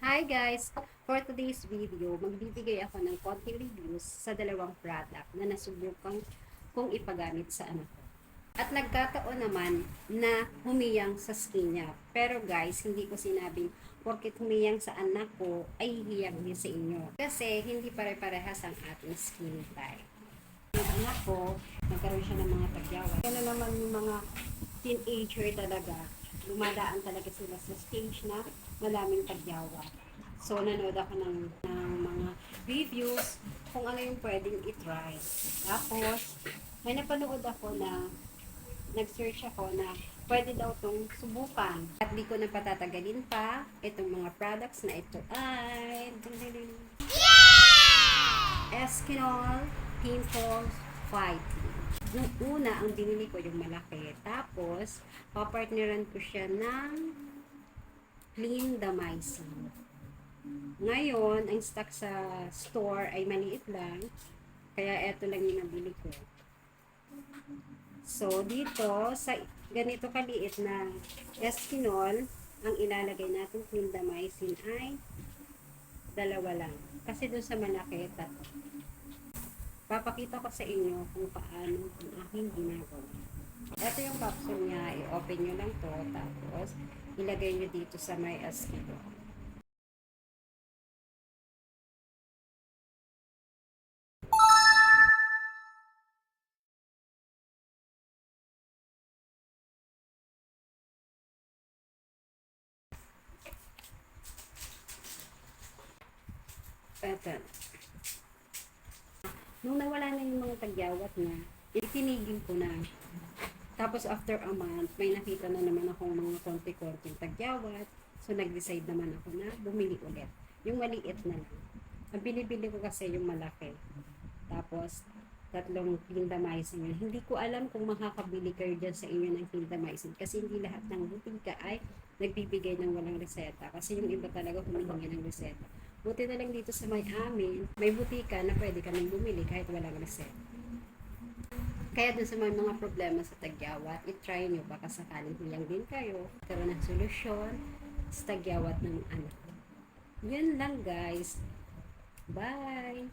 Hi guys! For today's video, magbibigay ako ng konting reviews sa dalawang product na nasubukan kong ipagamit sa anak ko. At nagkataon naman na humiyang sa skin niya. Pero guys, hindi ko sinabing porket humiyang sa anak ko ay hihiyang din sa inyo. Kasi hindi pare-parehas ang ating skin type. Yung anak ko, nagkaroon siya ng mga tagyawat. Kaya naman yung mga teenager talaga, lumadaan talaga sila sa stage na maraming tagyawat. So, nanood ako ng mga reviews kung ano yung pwedeng i-try. Tapos, may napanood ako na nag-search ako na pwede daw itong subukan. At di ko na patatagalin pa, itong mga products na ito ay Eskinol Pimple Fighting. Yung una, ang binili ko yung malaki. Tapos, papartneran ko siya ng clindamycin. Ngayon, ang stock sa store ay maliit lang. Kaya eto lang yung nabili ko. So, dito, sa ganito kaliit na Eskinol, ang ilalagay natin clindamycin ay dalawa lang. Kasi doon sa malaki, tatlo. Papakita ko sa inyo kung paano ang aking ginagawa. Ito yung capsule niya. I-open nyo lang to. Tapos, ilagay nyo dito sa may Eskinol. Ito. Nung nawala na yung mga tagyawat na, itinigil ko na. Tapos after a month, may nakita na naman akong mga konti-konting tagyawat. So nag-decide naman ako na bumili ulit. Yung maliit na lang. Ang binibili ko kasi yung malaki. Tapos, tatlong clindamycin yun. Hindi ko alam kung makakabili kayo dyan sa inyo ng clindamycin. Kasi hindi lahat ng butika ay nagbibigay ng walang reseta. Kasi yung iba talaga humihingi ng reseta. Buti na lang dito sa may amin, may butika na pwede kaming bumili kahit walang reseta. Kaya dun sa may mga problema sa tagyawat, i-try nyo baka sakaling hiyang din kayo, karoon ng solusyon sa tagyawat ng anak. Yun lang guys. Bye!